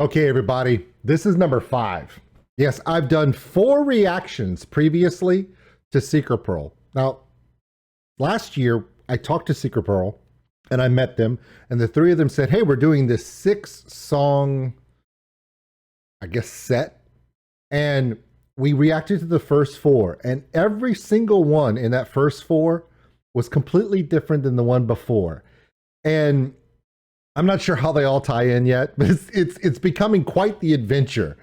Okay, everybody, this is number 5. Yes, I've done 4 reactions previously to Secret Pearl. Now, last year, I talked to Secret Pearl and I met them, and the 3 of them said, hey, we're doing this 6-song, I guess, set. And we reacted to the first 4, and every single one in that first 4 was completely different than the one before. And I'm not sure how they all tie in yet, but it's becoming quite the adventure.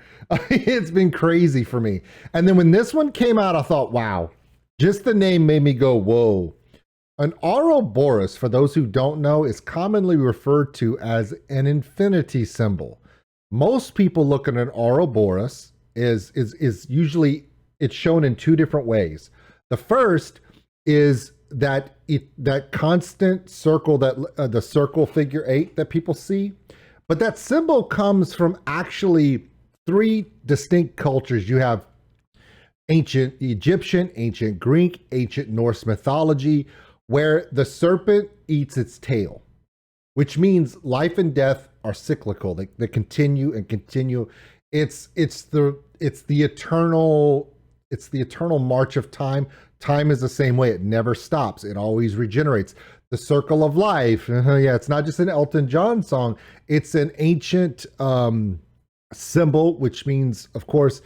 It's been crazy for me. And then when this one came out, I thought, wow, just the name made me go, whoa. An Ouroboros, for those who don't know, is commonly referred to as an infinity symbol. Most people look at an Ouroboros is usually, it's shown in 2 different ways. The first is that constant circle, that the circle figure 8 that people see, but that symbol comes from actually 3 distinct cultures. You have ancient Egyptian, ancient Greek, ancient Norse mythology, where the serpent eats its tail, which means life and death are cyclical. They continue and continue. It's the eternal march of time. Time is the same way. It never stops. It always regenerates. The circle of life. Yeah, it's not just an Elton John song. It's an ancient symbol, which means, of course,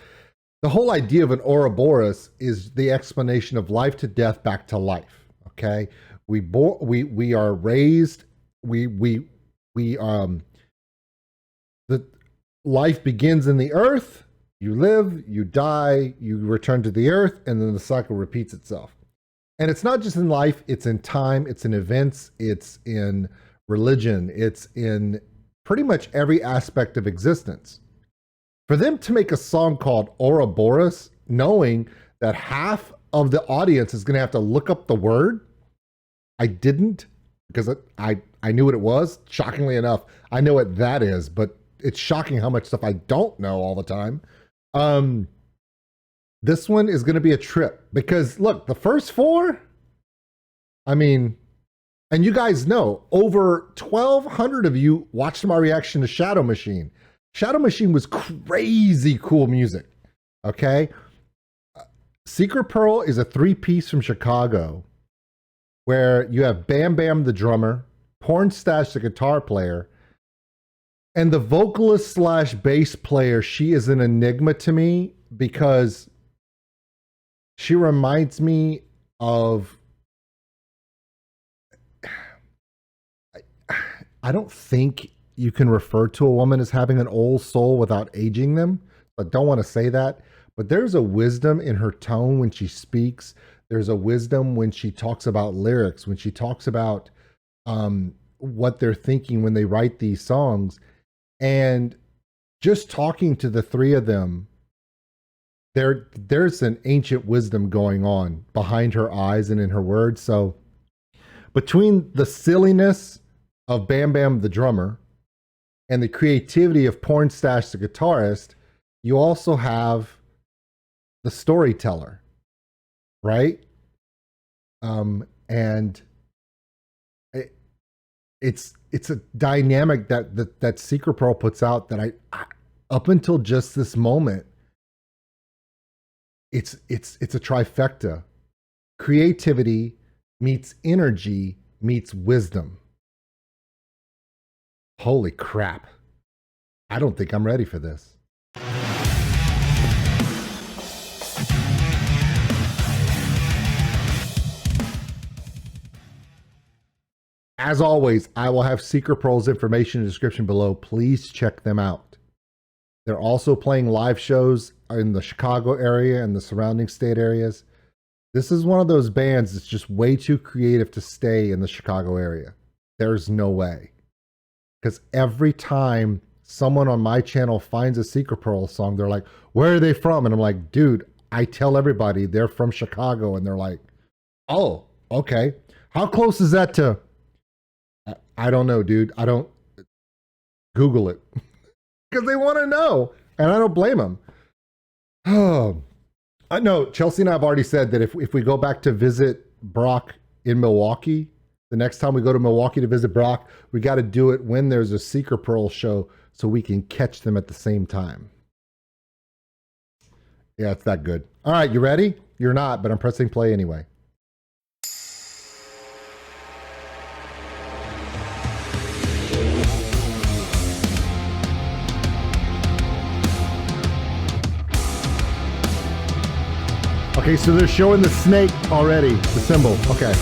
the whole idea of an Ouroboros is the explanation of life to death back to life. Okay, we are raised. The life begins in the earth. You live, you die, you return to the earth, and then the cycle repeats itself. And it's not just in life, it's in time, it's in events, it's in religion, it's in pretty much every aspect of existence. For them to make a song called Ouroboros, knowing that half of the audience is going to have to look up the word, I didn't, because I knew what it was. Shockingly enough, I know what that is, but it's shocking how much stuff I don't know all the time. This one is going to be a trip because look, the first 4, I mean, and you guys know, over 1,200 of you watched my reaction to Shadow Machine. Shadow Machine was crazy cool music. Okay. Secret Pearl is a 3-piece from Chicago where you have Bam Bam, the drummer, Porn Stash, the guitar player, and the vocalist / bass player. She is an enigma to me because she reminds me of, I don't think you can refer to a woman as having an old soul without aging them. I don't want to say that, but there's a wisdom in her tone when she speaks. There's a wisdom when she talks about lyrics, when she talks about what they're thinking when they write these songs. And just talking to the 3 of them, there's an ancient wisdom going on behind her eyes and in her words. So between the silliness of Bam Bam, the drummer, and the creativity of Porn Stash, the guitarist, you also have the storyteller, right? And it's a dynamic that Secret Pearl puts out that I up until just this moment, it's a trifecta. Creativity meets energy meets wisdom. Holy crap. I don't think I'm ready for this. As always, I will have Secret Pearl's information in the description below. Please check them out. They're also playing live shows in the Chicago area and the surrounding state areas. This is one of those bands that's just way too creative to stay in the Chicago area. There's no way. Because every time someone on my channel finds a Secret Pearl song, they're like, where are they from? And I'm like, dude, I tell everybody they're from Chicago. And they're like, oh, okay. How close is that to... I don't know, dude. I don't Google it because they want to know, and I don't blame them. Oh, I know Chelsea and I have already said that if we go back to visit Brock in Milwaukee, the next time we go to Milwaukee to visit Brock, we got to do it when there's a Secret Pearl show so we can catch them at the same time. Yeah, it's that good. All right, you ready? You're not, but I'm pressing play anyway. Okay, so they're showing the snake already, the symbol. Okay.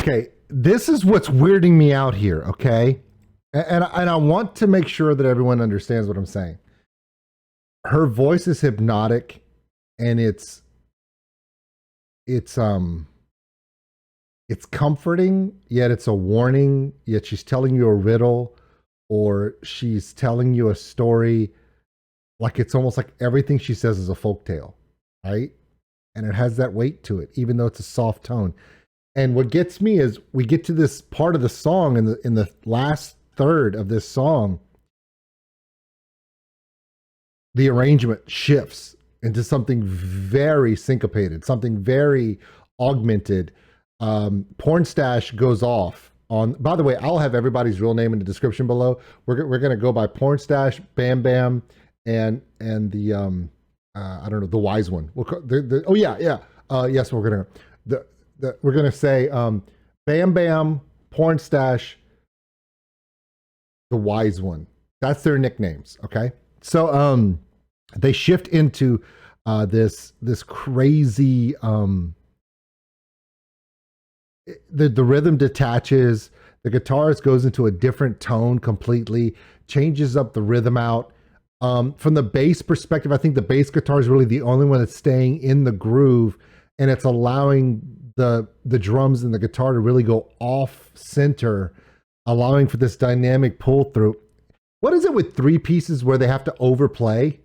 Okay, this is what's weirding me out here, okay? And I want to make sure that everyone understands what I'm saying. Her voice is hypnotic, and it's comforting, yet it's a warning, yet she's telling you a riddle, or she's telling you a story. Like, it's almost like everything she says is a folktale, right? And it has that weight to it, even though it's a soft tone. And what gets me is we get to this part of the song, in the last third of this song, the arrangement shifts into something very syncopated, something very augmented. Porn Stash goes off on. By the way, I'll have everybody's real name in the description below. We're gonna go by Porn Stash, Bam Bam, and the I don't know, the wise one. We'll call, yes, we're gonna say Bam Bam, Porn Stash, the wise one. That's their nicknames. Okay, so they shift into this crazy the rhythm detaches, the guitarist goes into a different tone completely, changes up the rhythm out. From the bass perspective, I think the bass guitar is really the only one that's staying in the groove, and it's allowing the drums and the guitar to really go off center, allowing for this dynamic pull through. What is it with three pieces where they have to overplay?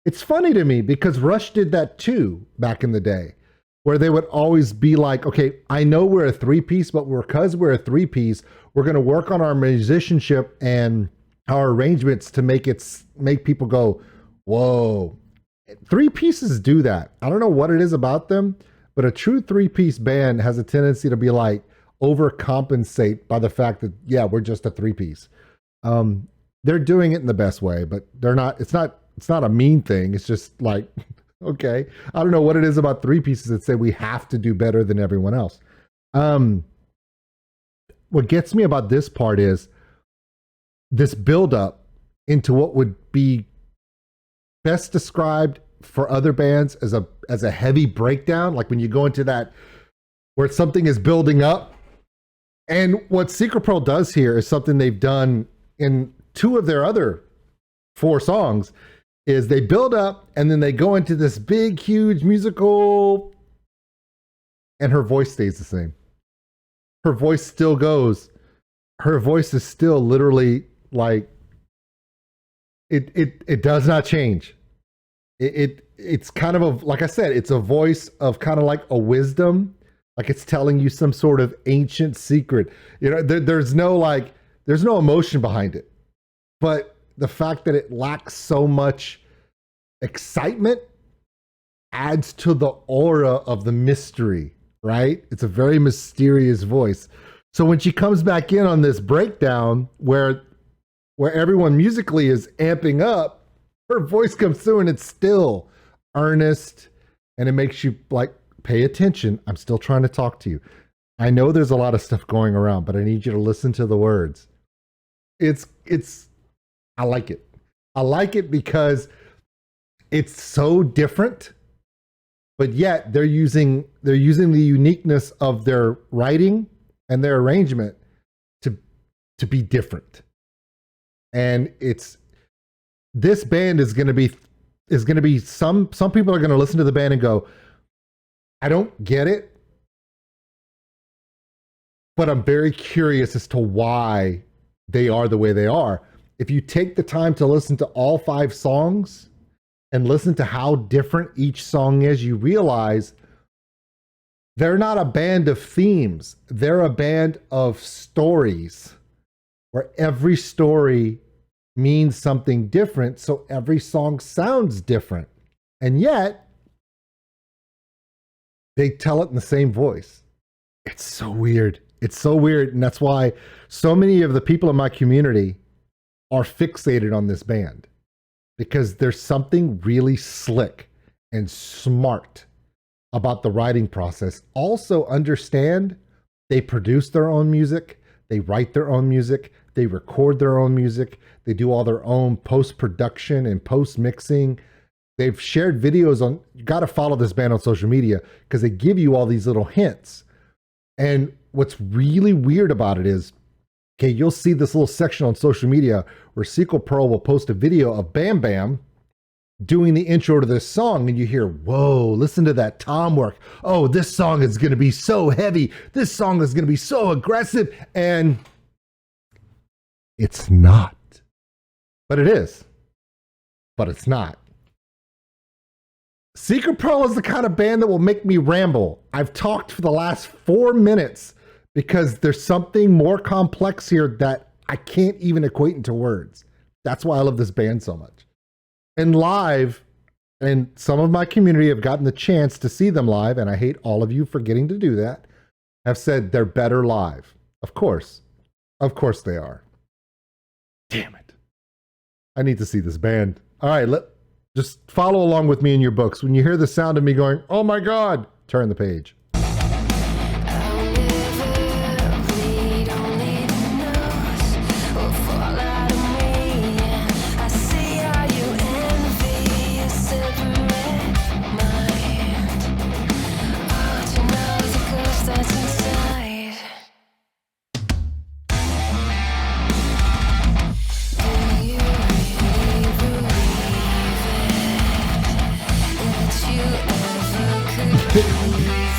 It's funny to me because Rush did that too back in the day, where they would always be like, okay, I know we're a three piece, but because we're a three piece, we're going to work on our musicianship and our arrangements to make people go, whoa. Three pieces do that. I don't know what it is about them, but a true three-piece band has a tendency to be like overcompensate by the fact that, yeah, we're just a three-piece. They're doing it in the best way, but they're not. It's not a mean thing. It's just like, okay, I don't know what it is about three pieces that say we have to do better than everyone else. What gets me about this part is this buildup into what would be best described for other bands as a heavy breakdown, like when you go into that where something is building up. And what Secret Pearl does here is something they've done in two of their other 4 songs is they build up and then they go into this big, huge musical, and her voice stays the same. Her voice still goes. Her voice is still literally like it does not change. It's kind of a, like I said, it's a voice of kind of like a wisdom, like it's telling you some sort of ancient secret. You know, there's no emotion behind it, but the fact that it lacks so much excitement adds to the aura of the mystery, right? It's a very mysterious voice. So when she comes back in on this breakdown where everyone musically is amping up, her voice comes through and it's still earnest, and it makes you like pay attention. I'm still trying to talk to you. I know there's a lot of stuff going around, but I need you to listen to the words. I like it. I like it because it's so different, but yet they're using the uniqueness of their writing and their arrangement to be different. And this band is going to be some people are going to listen to the band and go, I don't get it, but I'm very curious as to why they are the way they are. If you take the time to listen to all 5 songs and listen to how different each song is, you realize they're not a band of themes. They're a band of stories where every story means something different. So every song sounds different. And yet they tell it in the same voice. It's so weird. It's so weird. And that's why so many of the people in my community are fixated on this band, because there's something really slick and smart about the writing process. Also understand they produce their own music, they write their own music, they record their own music, they do all their own post-production and post-mixing. They've shared videos on, you got to follow this band on social media because they give you all these little hints. And what's really weird about it is, okay, you'll see this little section on social media where Sequel Pearl will post a video of Bam Bam doing the intro to this song, and you hear, whoa, listen to that tom work. Oh, this song is going to be so heavy. This song is going to be so aggressive. And it's not. But it is. But it's not. Secret Pearl is the kind of band that will make me ramble. I've talked for the last 4 minutes because there's something more complex here that I can't even equate into words. That's why I love this band so much. And live, and some of my community have gotten the chance to see them live, and I hate all of you for getting to do that, have said they're better live. Of course. Of course they are. Damn it. I need to see this band. All right, just follow along with me in your books. When you hear the sound of me going, oh my God, turn the page.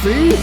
See?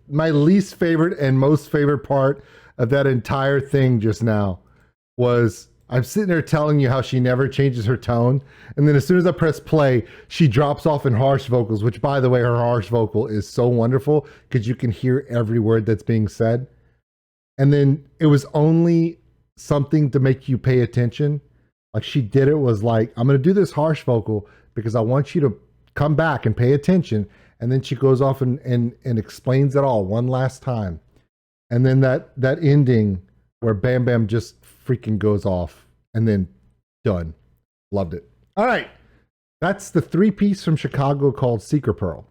My least favorite and most favorite part of that entire thing just now was I'm sitting there telling you how she never changes her tone. And then as soon as I press play, she drops off in harsh vocals, which, by the way, her harsh vocal is so wonderful because you can hear every word that's being said. And then it was only something to make you pay attention. Like she did it was like, I'm going to do this harsh vocal because I want you to come back and pay attention. And then she goes off and explains it all one last time. And then that ending where Bam Bam just freaking goes off and then done. Loved it. All right. That's the 3-piece from Chicago called Secret Pearl.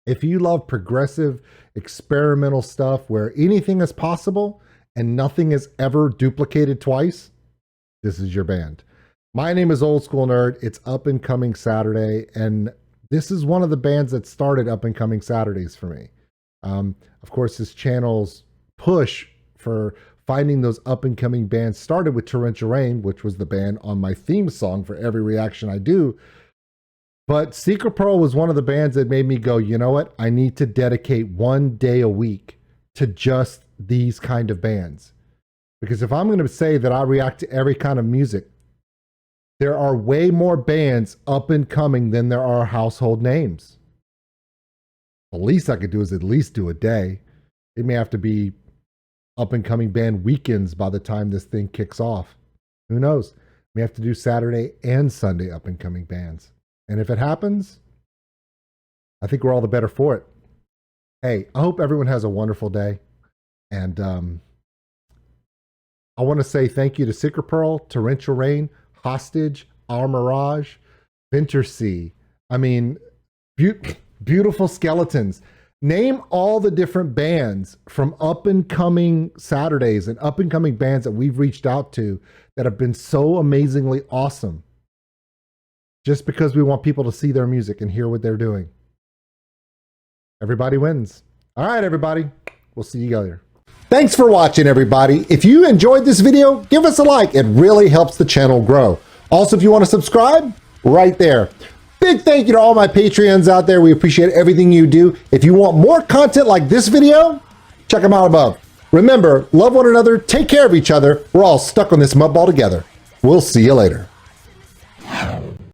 If you love progressive experimental stuff where anything is possible and nothing is ever duplicated twice, this is your band. My name is Old School Nerd. It's Up and Coming Saturday, and this is one of the bands that started Up and Coming Saturdays for me. Of course, this channel's push for finding those up-and-coming bands started with Torrential Rain, which was the band on my theme song for every reaction I do. But Secret Pearl was one of the bands that made me go, you know what? I need to dedicate one day a week to just these kind of bands. Because if I'm going to say that I react to every kind of music, there are way more bands up-and-coming than there are household names. The least I could do is at least do a day. It may have to be up-and-coming band weekends by the time this thing kicks off. Who knows? We have to do Saturday and Sunday up-and-coming bands. And if it happens, I think we're all the better for it. Hey, I hope everyone has a wonderful day. And I want to say thank you to Secret Pearl, Torrential Rain, Hostage, Our Mirage, Winter Sea. I mean, beautiful skeletons. Name all the different bands from up-and-coming Saturdays and up-and-coming bands that we've reached out to that have been so amazingly awesome. Just because we want people to see their music and hear what they're doing. Everybody wins. All right, everybody. We'll see you later. Thanks for watching, everybody. If you enjoyed this video, give us a like. It really helps the channel grow. Also, if you want to subscribe, right there. Big thank you to all my Patreons out there. We appreciate everything you do. If you want more content like this video, check them out above. Remember, love one another, take care of each other. We're all stuck on this mud ball together. We'll see you later.